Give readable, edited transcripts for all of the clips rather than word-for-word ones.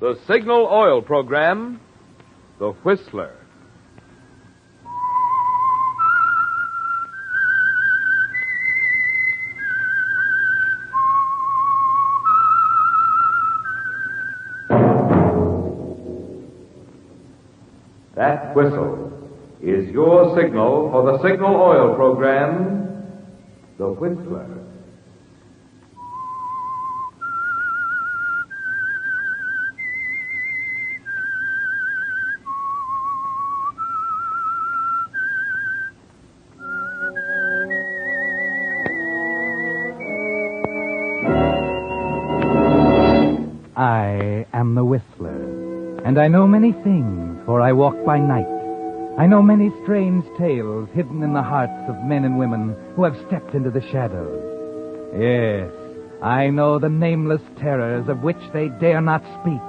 The Signal Oil Program, The Whistler. That whistle is your signal for the Signal Oil Program, The Whistler. I am the Whistler, and I know many things, for I walk by night. I know many strange tales hidden in the hearts of men and women who have stepped into the shadows. Yes, I know the nameless terrors of which they dare not speak.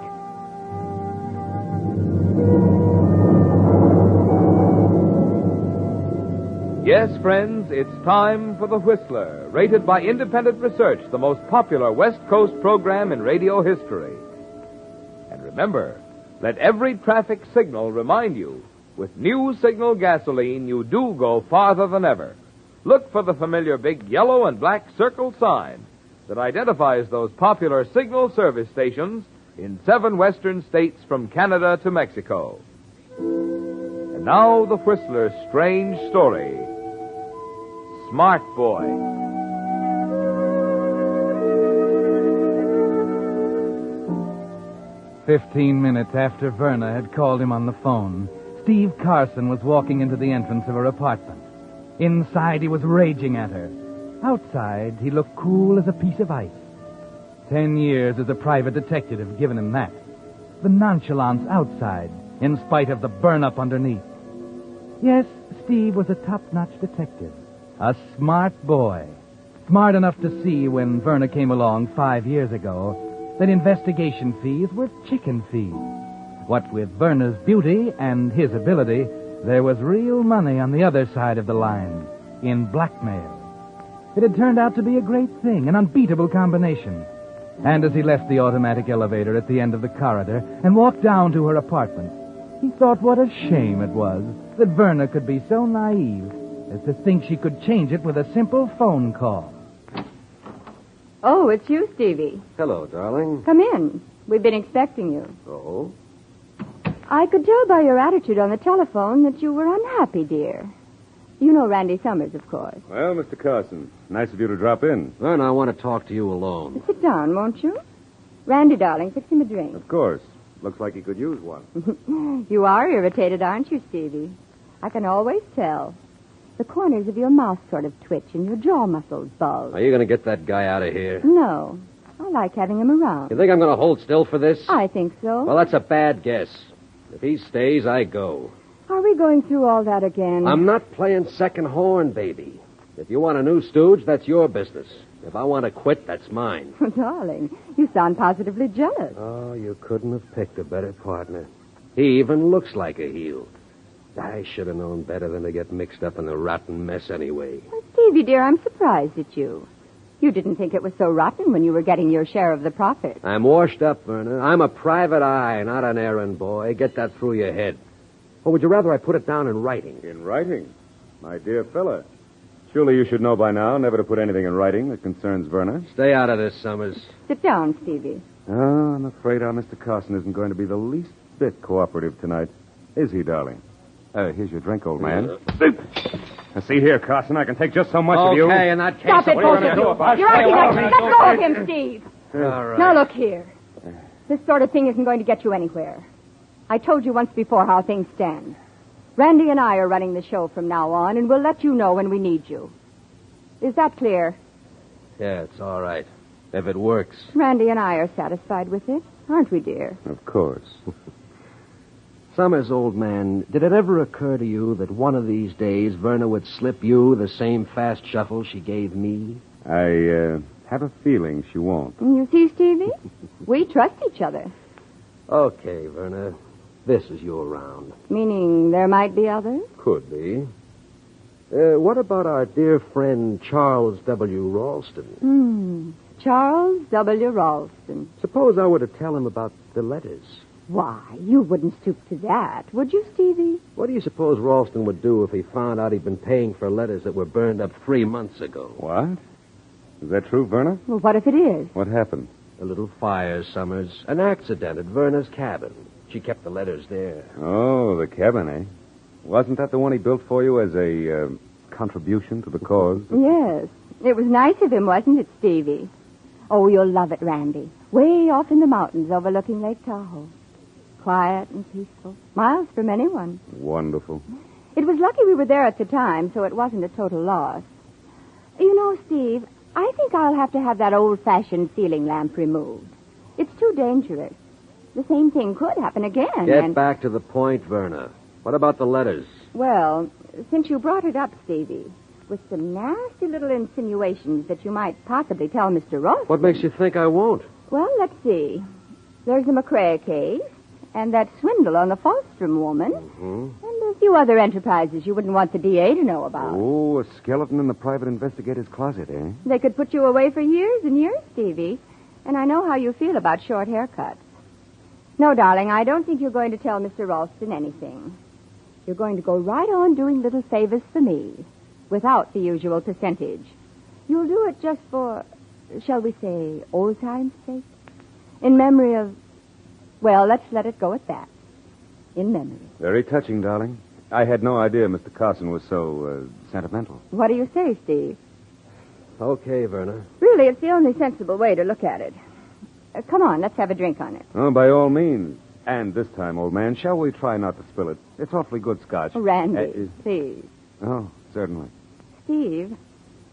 Yes, friends, it's time for The Whistler, rated by independent research the most popular West Coast program in radio history. And remember, let every traffic signal remind you, with new Signal gasoline, you do go farther than ever. Look for the familiar big yellow and black circle sign that identifies those popular Signal service stations in 7 western states from Canada to Mexico. And now, the Whistler's strange story. Smart Boy. "15 minutes after Verna had called him on the phone, Steve Carson was walking into the entrance of her apartment. Inside, he was raging at her. Outside, he looked cool as a piece of ice. 10 years as a private detective have given him that. The nonchalance outside, in spite of the burn-up underneath. Yes, Steve was a top-notch detective. A smart boy. Smart enough to see, when Verna came along 5 years ago, that investigation fees were chicken fees. What with Verna's beauty and his ability, there was real money on the other side of the line, in blackmail. It had turned out to be a great thing, an unbeatable combination. And as he left the automatic elevator at the end of the corridor and walked down to her apartment, he thought what a shame it was that Verna could be so naive as to think she could change it with a simple phone call. Oh, it's you, Stevie. Hello, darling. Come in. We've been expecting you. Oh? I could tell by your attitude on the telephone that you were unhappy, dear. You know Randy Summers, of course. Well, Mr. Carson, nice of you to drop in. Verna, I want to talk to you alone. Sit down, won't you? Randy, darling, fix him a drink. Of course. Looks like he could use one. You are irritated, aren't you, Stevie? I can always tell. The corners of your mouth sort of twitch and your jaw muscles bulge. Are you going to get that guy out of here? No. I like having him around. You think I'm going to hold still for this? I think so. Well, that's a bad guess. If he stays, I go. Are we going through all that again? I'm not playing second horn, baby. If you want a new stooge, that's your business. If I want to quit, that's mine. Darling, you sound positively jealous. Oh, you couldn't have picked a better partner. He even looks like a heel. I should have known better than to get mixed up in the rotten mess anyway. Stevie, dear, I'm surprised at you. You didn't think it was so rotten when you were getting your share of the profit. I'm washed up, Verna. I'm a private eye, not an errand boy. Get that through your head. Or would you rather I put it down in writing? In writing? My dear fella. Surely you should know by now never to put anything in writing that concerns Verna. Stay out of this, Summers. Sit down, Stevie. Oh, I'm afraid our Mr. Carson isn't going to be the least bit cooperative tonight. Is he, darling? Here's your drink, old man. Now, see here, Carson, I can take just so much of you. Okay, in that case... Stop it, what are you both gonna of do you. about it? You're acting like... Let go of him, Steve. All right. Now, look here. This sort of thing isn't going to get you anywhere. I told you once before how things stand. Randy and I are running the show from now on, and we'll let you know when we need you. Is that clear? Yeah, it's all right. If it works. Randy and I are satisfied with it, aren't we, dear? Of course. Summers, old man, did it ever occur to you that one of these days Verna would slip you the same fast shuffle she gave me? I have a feeling she won't. You see, Stevie? We trust each other. Okay, Verna. This is your round. Meaning there might be others? Could be. What about our dear friend Charles W. Ralston? Charles W. Ralston. Suppose I were to tell him about the letters. Why, you wouldn't stoop to that, would you, Stevie? What do you suppose Ralston would do if he found out he'd been paying for letters that were burned up 3 months ago? What? Is that true, Verna? Well, what if it is? What happened? A little fire, Summers. An accident at Verna's cabin. She kept the letters there. Oh, the cabin, eh? Wasn't that the one he built for you as a contribution to the cause? Yes. It was nice of him, wasn't it, Stevie? Oh, you'll love it, Randy. Way off in the mountains overlooking Lake Tahoe. Quiet and peaceful. Miles from anyone. Wonderful. It was lucky we were there at the time, so it wasn't a total loss. You know, Steve, I think I'll have to have that old-fashioned ceiling lamp removed. It's too dangerous. The same thing could happen again. Get back to the point, Verna. What about the letters? Well, since you brought it up, Stevie, with some nasty little insinuations that you might possibly tell Mr. Ross. What makes you think I won't? Well, let's see. There's the McCrae case, and that swindle on the Falstrom woman, and a few other enterprises you wouldn't want the DA to know about. Oh, a skeleton in the private investigator's closet, eh? They could put you away for years and years, Stevie, and I know how you feel about short haircuts. No, darling, I don't think you're going to tell Mr. Ralston anything. You're going to go right on doing little favors for me, without the usual percentage. You'll do it just for, shall we say, old time's sake? In memory of, well, let's let it go at that. In memory. Very touching, darling. I had no idea Mr. Carson was so sentimental. What do you say, Steve? Okay, Verna. Really, it's the only sensible way to look at it. Come on, let's have a drink on it. Oh, by all means. And this time, old man, shall we try not to spill it? It's awfully good scotch. Oh, Randy, please. Oh, certainly. Steve,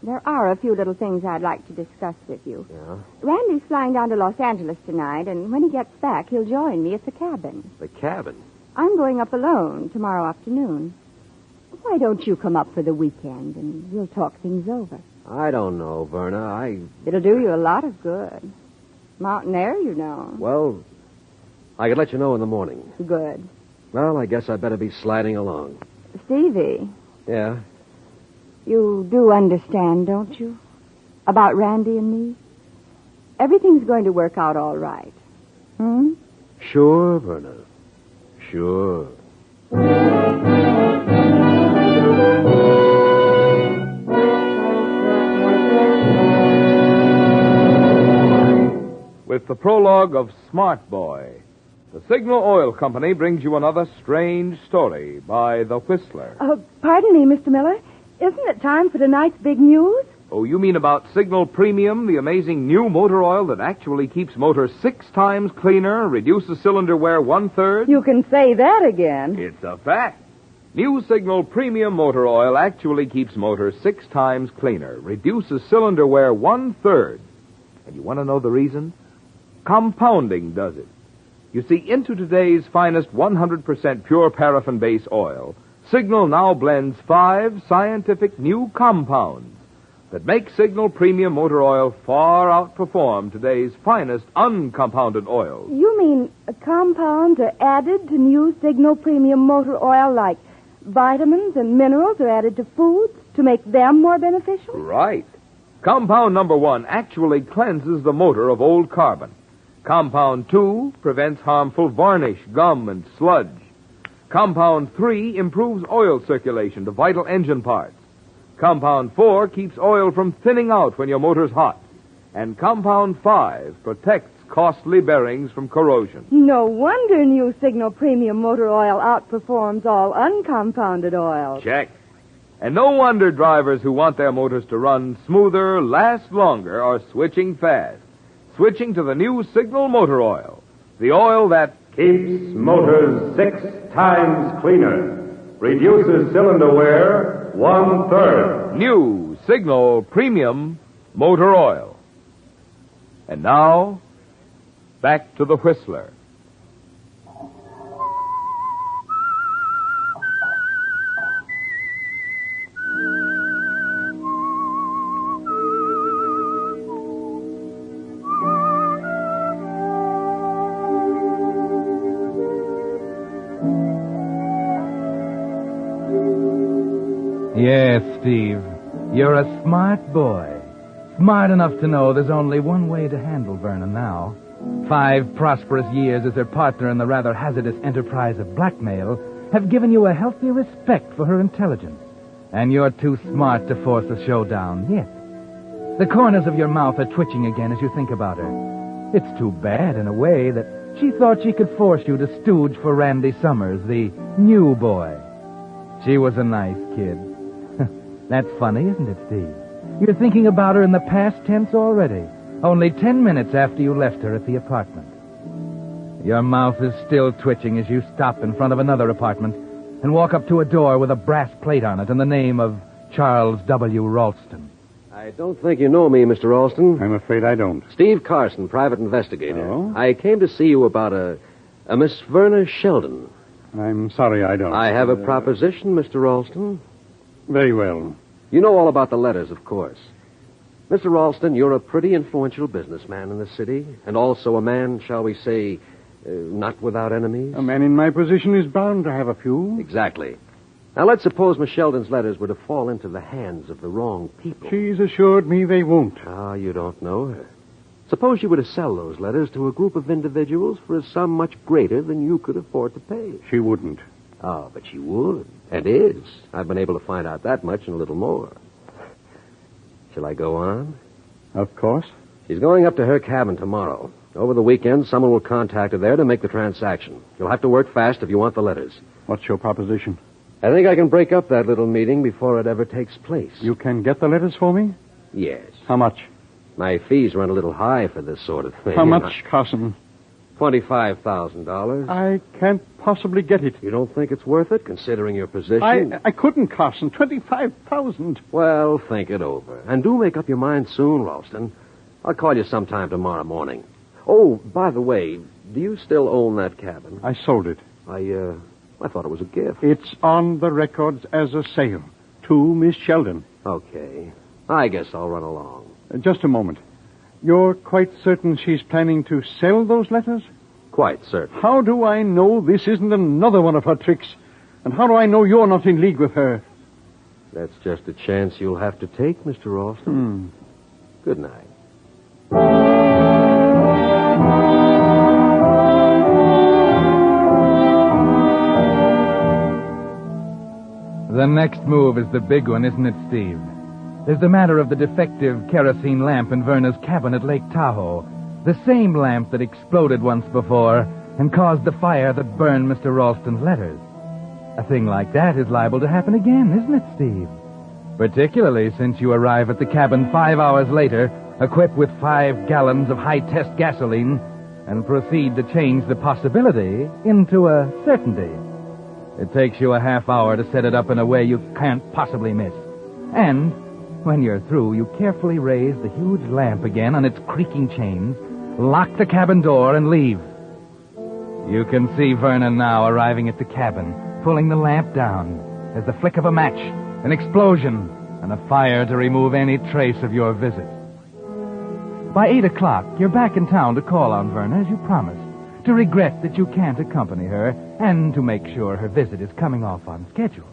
there are a few little things I'd like to discuss with you. Yeah? Randy's flying down to Los Angeles tonight, and when he gets back, he'll join me at the cabin. The cabin? I'm going up alone tomorrow afternoon. Why don't you come up for the weekend, and we'll talk things over? I don't know, Verna. It'll do you a lot of good. Mountain air, you know. Well, I could let you know in the morning. Good. Well, I guess I'd better be sliding along. Stevie. Yeah? You do understand, don't you? About Randy and me? Everything's going to work out all right. Hmm? Sure, Verna. Sure. With the prologue of Smart Boy, the Signal Oil Company brings you another strange story by The Whistler. Pardon me, Mr. Miller. Isn't it time for tonight's big news? Oh, you mean about Signal Premium, the amazing new motor oil that actually keeps motors 6 times cleaner, reduces cylinder wear 1/3? You can say that again. It's a fact. New Signal Premium motor oil actually keeps motors 6 times cleaner, reduces cylinder wear 1/3. And you want to know the reason? Compounding does it. You see, into today's finest 100% pure paraffin base oil, Signal now blends 5 scientific new compounds that make Signal Premium motor oil far outperform today's finest uncompounded oils. You mean compounds are added to new Signal Premium motor oil like vitamins and minerals are added to foods to make them more beneficial? Right. Compound number 1 actually cleanses the motor of old carbon. Compound 2 prevents harmful varnish, gum, and sludge. Compound 3 improves oil circulation to vital engine parts. Compound 4 keeps oil from thinning out when your motor's hot. And Compound 5 protects costly bearings from corrosion. No wonder new Signal Premium motor oil outperforms all uncompounded oils. Check. And no wonder drivers who want their motors to run smoother, last longer, are switching fast. Switching to the new Signal motor oil. The oil that Keeps motors 6 times cleaner. Reduces cylinder wear 1/3. new Signal Premium motor oil. And now, back to the Whistler. Yes, Steve. You're a smart boy. Smart enough to know there's only one way to handle Verna now. 5 prosperous years as her partner in the rather hazardous enterprise of blackmail have given you a healthy respect for her intelligence. And you're too smart to force a showdown yet. The corners of your mouth are twitching again as you think about her. It's too bad, in a way, that she thought she could force you to stooge for Randy Summers, the new boy. She was a nice kid. That's funny, isn't it, Steve? You're thinking about her in the past tense already, only 10 minutes after you left her at the apartment. Your mouth is still twitching as you stop in front of another apartment and walk up to a door with a brass plate on it and the name of Charles W. Ralston. I don't think you know me, Mr. Ralston. I'm afraid I don't. Steve Carson, private investigator. Oh? I came to see you about a Miss Verna Sheldon. I'm sorry I don't. I have a proposition, Mr. Ralston. Very well. You know all about the letters, of course. Mr. Ralston, you're a pretty influential businessman in the city, and also a man, shall we say, not without enemies. A man in my position is bound to have a few. Exactly. Now, let's suppose Miss Sheldon's letters were to fall into the hands of the wrong people. She's assured me they won't. Ah, you don't know her. Suppose you were to sell those letters to a group of individuals for a sum much greater than you could afford to pay. She wouldn't. Oh, but she would. And is. I've been able to find out that much and a little more. Shall I go on? Of course. She's going up to her cabin tomorrow. Over the weekend, someone will contact her there to make the transaction. You'll have to work fast if you want the letters. What's your proposition? I think I can break up that little meeting before it ever takes place. You can get the letters for me? Yes. How much? My fees run a little high for this sort of thing. How much, Carson? $25,000. I can't possibly get it. You don't think it's worth it, considering your position? I couldn't, Carson. $25,000. Well, think it over. And do make up your mind soon, Ralston. I'll call you sometime tomorrow morning. Oh, by the way, do you still own that cabin? I sold it. I thought it was a gift. It's on the records as a sale to Miss Sheldon. Okay. I guess I'll run along. Just a moment. You're quite certain she's planning to sell those letters? Quite certain. How do I know this isn't another one of her tricks? And how do I know you're not in league with her? That's just a chance you'll have to take, Mr. Ralston. Good night. The next move is the big one, isn't it, Steve? There's the matter of the defective kerosene lamp in Verna's cabin at Lake Tahoe. The same lamp that exploded once before and caused the fire that burned Mr. Ralston's letters. A thing like that is liable to happen again, isn't it, Steve? Particularly since you arrive at the cabin 5 hours later, equipped with 5 gallons of high-test gasoline, and proceed to change the possibility into a certainty. It takes you a half hour to set it up in a way you can't possibly miss. And when you're through, you carefully raise the huge lamp again on its creaking chains, lock the cabin door, and leave. You can see Vernon now arriving at the cabin, pulling the lamp down. There's the flick of a match, an explosion, and a fire to remove any trace of your visit. By 8 o'clock, you're back in town to call on Verna as you promised, to regret that you can't accompany her, and to make sure her visit is coming off on schedule.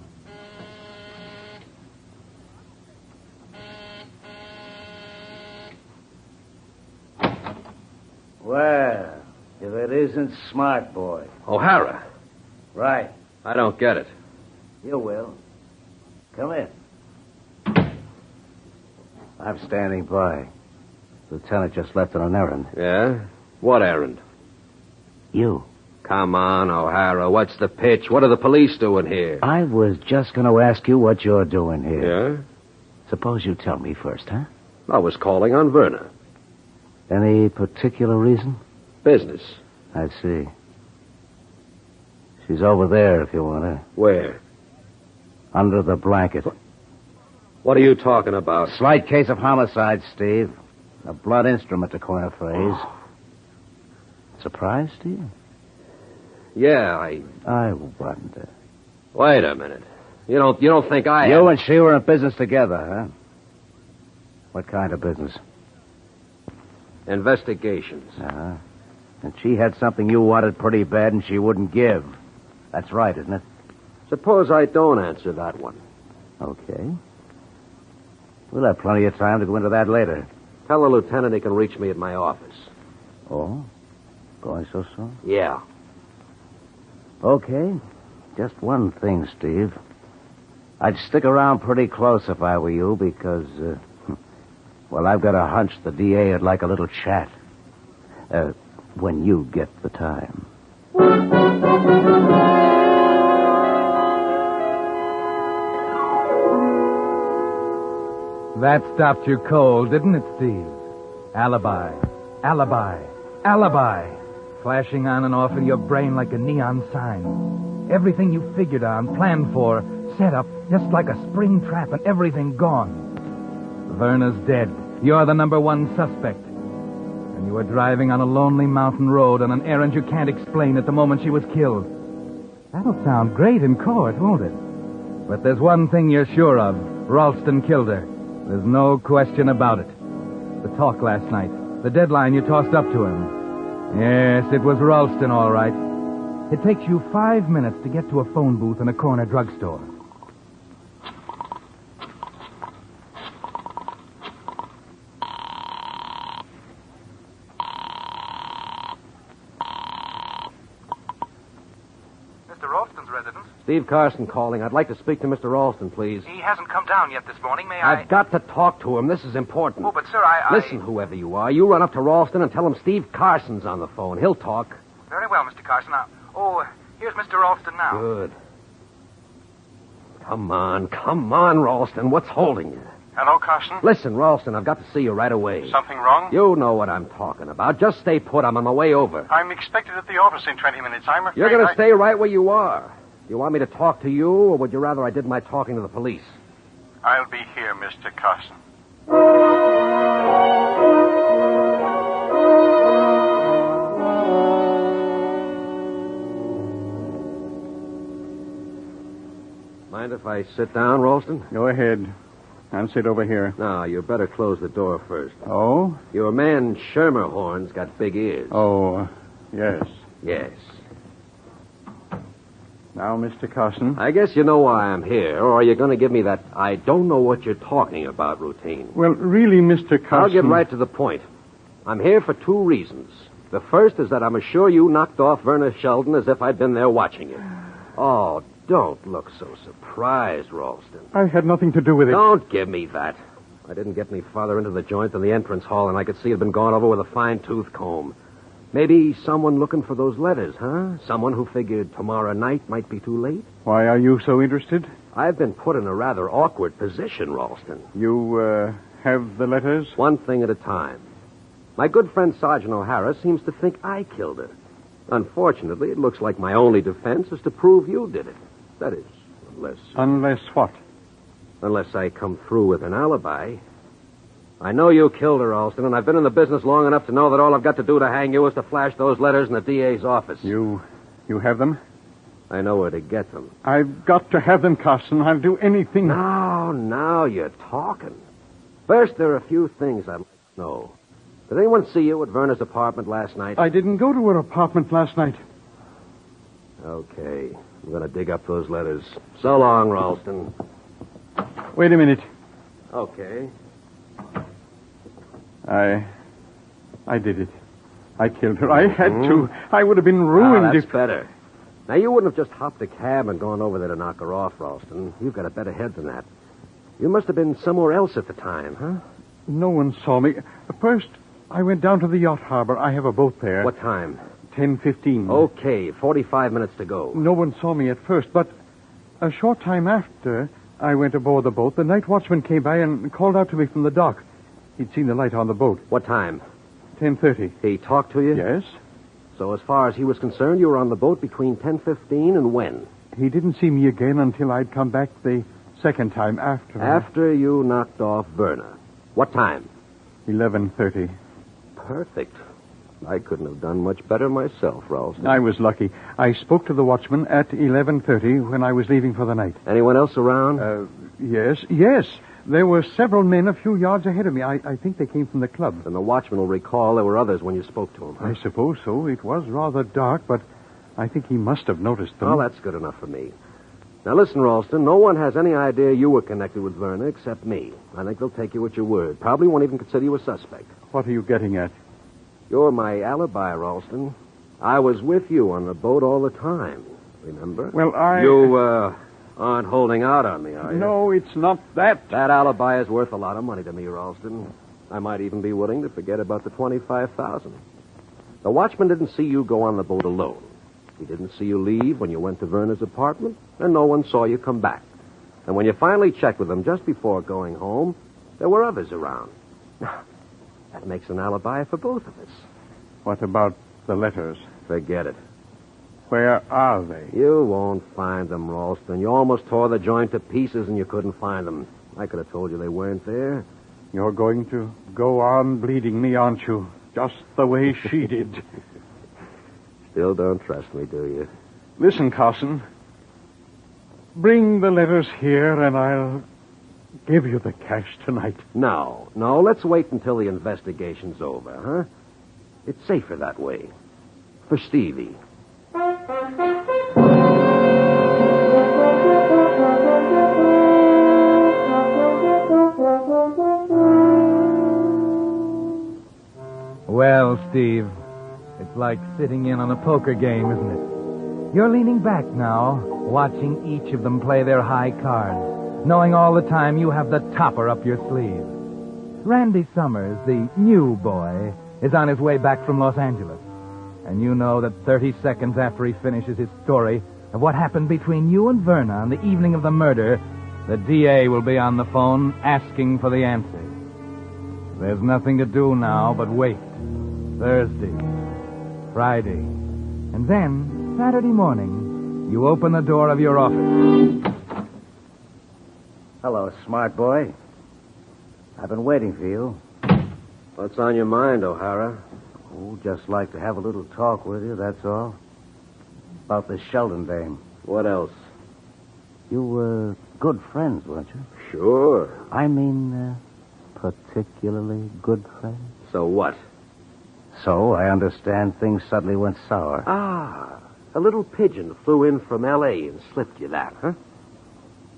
Well, if it isn't Smart Boy. O'Hara. Right. I don't get it. You will. Come in. I'm standing by. Lieutenant just left on an errand. Yeah? What errand? You. Come on, O'Hara. What's the pitch? What are the police doing here? I was just going to ask you what you're doing here. Yeah? Suppose you tell me first, huh? I was calling on Verna. Any particular reason? Business. I see. She's over there if you want her. Where? Under the blanket. What are you talking about? Slight case of homicide, Steve. A blood instrument, to coin a phrase. Surprised, Steve? Yeah, I wonder. Wait a minute. You don't think I... You and she were in business together, huh? What kind of business? Investigations. Uh-huh. And she had something you wanted pretty bad and she wouldn't give. That's right, isn't it? Suppose I don't answer that one. Okay. We'll have plenty of time to go into that later. Tell the lieutenant he can reach me at my office. Oh? Going so soon? Yeah. Okay. Just one thing, Steve. I'd stick around pretty close if I were you because, well, I've got a hunch the DA would like a little chat. When you get the time. That stopped you cold, didn't it, Steve? Alibi. Alibi. Alibi. Flashing on and off in your brain like a neon sign. Everything you figured on, planned for, set up, just like a spring trap, and everything gone. Verna's dead. You're the number one suspect. And you were driving on a lonely mountain road on an errand you can't explain at the moment she was killed. That'll sound great in court, won't it? But there's one thing you're sure of. Ralston killed her. There's no question about it. The talk last night. The deadline you tossed up to him. Yes, it was Ralston, all right. It takes you 5 minutes to get to a phone booth in a corner drugstore. Mr. Ralston's residence? Steve Carson calling. I'd like to speak to Mr. Ralston, please. He hasn't come down yet this morning. May I... I've got to talk to him. This is important. Oh, but, sir, I... Listen, whoever you are, you run up to Ralston and tell him Steve Carson's on the phone. He'll talk. Very well, Mr. Carson. Now, here's Mr. Ralston now. Good. Come on, Ralston. What's holding you? Hello, Carson. Listen, Ralston, I've got to see you right away. Something wrong? You know what I'm talking about. Just stay put. I'm on my way over. I'm expected at the office in 20 minutes. I'm afraid You're going to stay right where you are. You want me to talk to you, or would you rather I did my talking to the police? I'll be here, Mr. Carson. Mind if I sit down, Ralston? Go ahead. I'll sit over here. No, you better close the door first. Oh? Your man Schermerhorn's got big ears. Oh, yes. Yes. Now, Mr. Carson. I guess you know why I'm here, or are you going to give me that I don't know what you're talking about routine? Well, really, Mr. Carson... I'll get right to the point. I'm here for two reasons. The first is that I'm sure you knocked off Verna Sheldon as if I'd been there watching you. Oh, don't look so surprised, Ralston. I had nothing to do with it. Don't give me that. I didn't get any farther into the joint than the entrance hall, and I could see it had been gone over with a fine-tooth comb. Maybe someone looking for those letters, huh? Someone who figured tomorrow night might be too late? Why are you so interested? I've been put in a rather awkward position, Ralston. You, have the letters? One thing at a time. My good friend Sergeant O'Hara seems to think I killed her. Unfortunately, it looks like my only defense is to prove you did it. That is, unless... Unless what? Unless I come through with an alibi. I know you killed her, Alston, and I've been in the business long enough to know that all I've got to do to hang you is to flash those letters in the DA's office. You have them? I know where to get them. I've got to have them, Carson. I'll do anything. Now you're talking. First, there are a few things I'd like to know. Did anyone see you at Verna's apartment last night? I didn't go to her apartment last night. Okay. I'm going to dig up those letters. So long, Ralston. Wait a minute. Okay. I did it. I killed her. I had to. I would have been ruined that's if... better. Now, you wouldn't have just hopped a cab and gone over there to knock her off, Ralston. You've got a better head than that. You must have been somewhere else at the time, huh? No one saw me. First, I went down to the yacht harbor. I have a boat there. What time? 10:15. Okay, 45 minutes to go. No one saw me at first, but a short time after I went aboard the boat, the night watchman came by and called out to me from the dock. He'd seen the light on the boat. What time? 10:30. He talked to you? Yes. So as far as he was concerned, you were on the boat between 10:15 and when? He didn't see me again until I'd come back the second time after. After you knocked off Verna. What time? 11:30. Perfect. I couldn't have done much better myself, Ralston. I was lucky. I spoke to the watchman at 11:30 when I was leaving for the night. Anyone else around? Yes. There were several men a few yards ahead of me. I think they came from the club. And the watchman will recall there were others when you spoke to him. Huh? I suppose so. It was rather dark, but I think he must have noticed them. Well, that's good enough for me. Now, listen, Ralston, no one has any idea you were connected with Verna except me. I think they'll take you at your word. Probably won't even consider you a suspect. What are you getting at? You're my alibi, Ralston. I was with you on the boat all the time, remember? Well, You, aren't holding out on me, are you? No, it's not that. That alibi is worth a lot of money to me, Ralston. I might even be willing to forget about the $25,000. The watchman didn't see you go on the boat alone. He didn't see you leave when you went to Verna's apartment, and no one saw you come back. And when you finally checked with him just before going home, there were others around. That makes an alibi for both of us. What about the letters? Forget it. Where are they? You won't find them, Ralston. You almost tore the joint to pieces and you couldn't find them. I could have told you they weren't there. You're going to go on bleeding me, aren't you? Just the way she did. Still don't trust me, do you? Listen, Carson. Bring the letters here and I'll give you the cash tonight. No, let's wait until the investigation's over, huh? It's safer that way. For Stevie. Well, Steve, it's like sitting in on a poker game, isn't it? You're leaning back now, watching each of them play their high cards, knowing all the time you have the topper up your sleeve. Randy Summers, the new boy, is on his way back from Los Angeles. And you know that 30 seconds after he finishes his story of what happened between you and Verna on the evening of the murder, the DA will be on the phone asking for the answer. There's nothing to do now but wait. Thursday, Friday, and then, Saturday morning, you open the door of your office. Hello, smart boy. I've been waiting for you. What's on your mind, O'Hara? Oh, just like to have a little talk with you, that's all. About this Sheldon dame. What else? You were good friends, weren't you? Sure. I mean, particularly good friends. So what? So, I understand things suddenly went sour. Ah, a little pigeon flew in from L.A. and slipped you that, huh?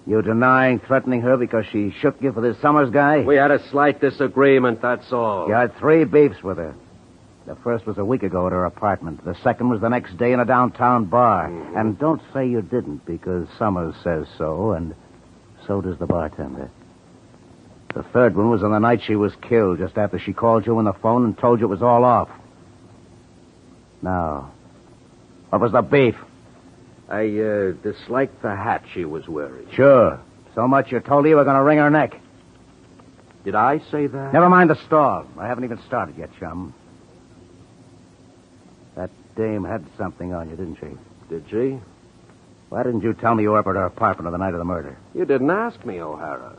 You denying threatening her because she shook you for this Summers guy? We had a slight disagreement, that's all. You had 3 beefs with her. The first was a week ago at her apartment. The second was the next day in a downtown bar. Mm-hmm. And don't say you didn't, because Summers says so, and so does the bartender. The third one was on the night she was killed, just after she called you on the phone and told you it was all off. Now, what was the beef? I disliked the hat she was wearing. Sure. So much you told her you were going to wring her neck. Did I say that? Never mind the stall. I haven't even started yet, chum. That dame had something on you, didn't she? Did she? Why didn't you tell me you were up at her apartment on the night of the murder? You didn't ask me, O'Hara.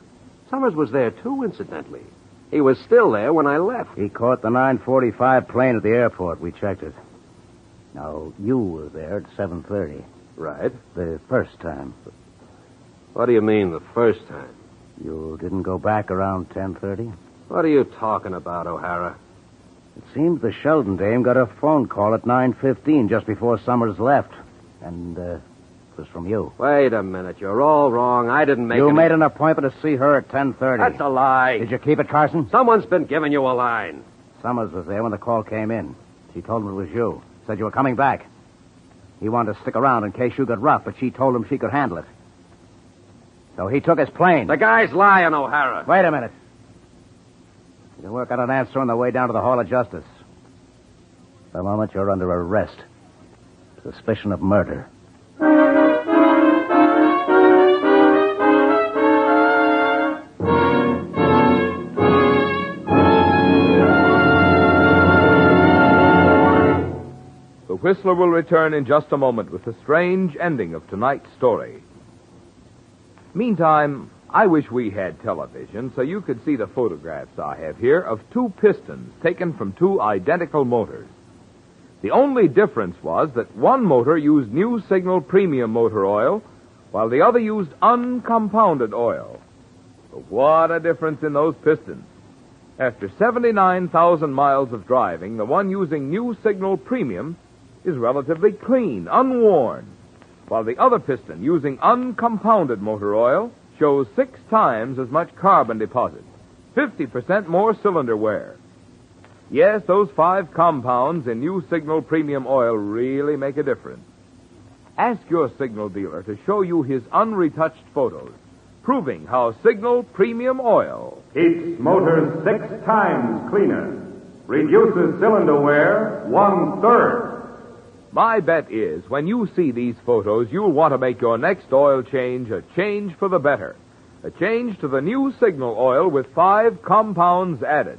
Summers was there, too, incidentally. He was still there when I left. He caught the 9:45 plane at the airport. We checked it. Now, you were there at 7:30. Right. The first time. What do you mean, the first time? You didn't go back around 10:30? What are you talking about, O'Hara? It seems the Sheldon dame got a phone call at 9:15 just before Summers left. And, it was from you. Wait a minute. You're all wrong. I didn't make You made an appointment to see her at 10:30. That's a lie. Did you keep it, Carson? Someone's been giving you a line. Summers was there when the call came in. She told him it was you. Said you were coming back. He wanted to stick around in case you got rough, but she told him she could handle it. So he took his plane. The guy's lying, O'Hara. Wait a minute. You can work out an answer on the way down to the Hall of Justice. For the moment, you're under arrest. Suspicion of murder. The Whistler will return in just a moment with the strange ending of tonight's story. Meantime, I wish we had television so you could see the photographs I have here of 2 pistons taken from 2 identical motors. The only difference was that one motor used New Signal Premium Motor Oil, while the other used uncompounded oil. But what a difference in those pistons. After 79,000 miles of driving, the one using New Signal Premium is relatively clean, unworn. while the other piston, using uncompounded motor oil, shows 6 times as much carbon deposit, 50% more cylinder wear. Yes, those 5 compounds in new Signal Premium Oil really make a difference. Ask your Signal dealer to show you his unretouched photos, proving how Signal Premium Oil Keeps motors 6 times cleaner. Reduces cylinder wear 1/3. My bet is when you see these photos, you'll want to make your next oil change a change for the better. A change to the new Signal oil with 5 compounds added.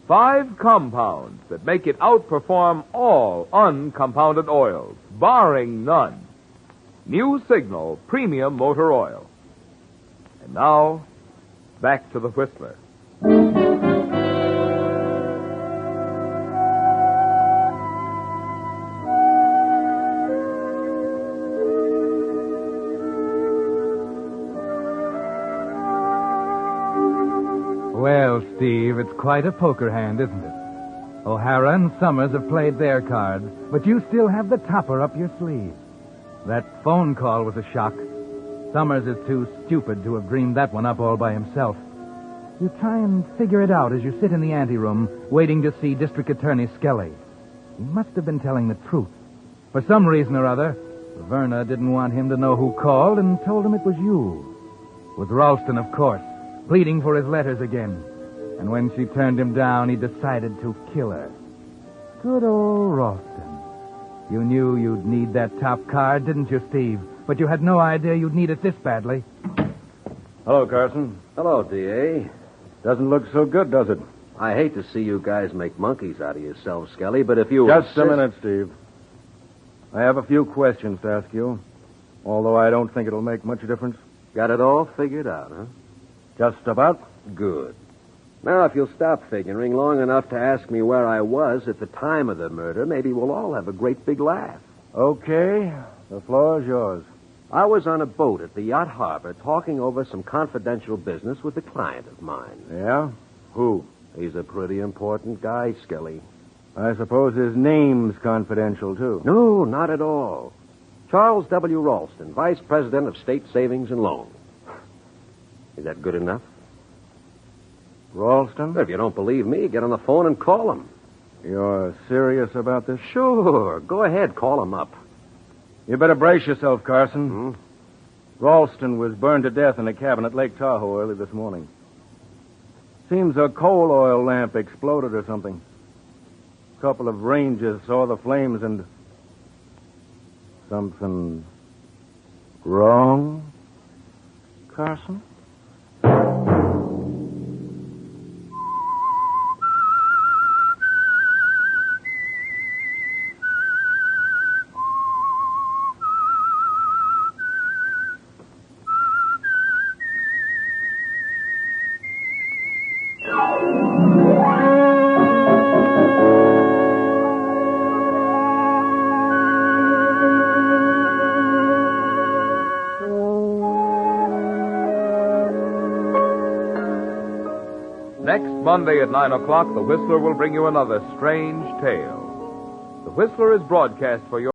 5 compounds that make it outperform all uncompounded oils, barring none. New Signal Premium Motor Oil. And now, back to the Whistler. Well, Steve, it's quite a poker hand, isn't it? O'Hara and Summers have played their cards, but you still have the topper up your sleeve. That phone call was a shock. Summers is too stupid to have dreamed that one up all by himself. You try and figure it out as you sit in the anteroom, waiting to see District Attorney Skelly. He must have been telling the truth. For some reason or other, Verna didn't want him to know who called and told him it was you. With Ralston, of course, pleading for his letters again. And when she turned him down, he decided to kill her. Good old Ralston. You knew you'd need that top card, didn't you, Steve? But you had no idea you'd need it this badly. Hello, Carson. Hello, D.A. Doesn't look so good, does it? I hate to see you guys make monkeys out of yourselves, Skelly, but if you... Just a minute, Steve. I have a few questions to ask you, although I don't think it'll make much difference. Got it all figured out, huh? Just about. Good. Now, if you'll stop figuring long enough to ask me where I was at the time of the murder, maybe we'll all have a great big laugh. Okay. The floor is yours. I was on a boat at the yacht harbor talking over some confidential business with a client of mine. Yeah? Who? He's a pretty important guy, Skelly. I suppose his name's confidential, too. No, not at all. Charles W. Ralston, Vice President of State Savings and Loan. Is that good enough? Ralston? If you don't believe me, get on the phone and call him. You're serious about this? Sure. Go ahead, call him up. You better brace yourself, Carson. Ralston was burned to death in a cabin at Lake Tahoe early this morning. Seems a coal oil lamp exploded or something. A couple of rangers saw the flames and... Something wrong, Carson? Next Monday at 9 o'clock, the Whistler will bring you another strange tale. The Whistler is broadcast for your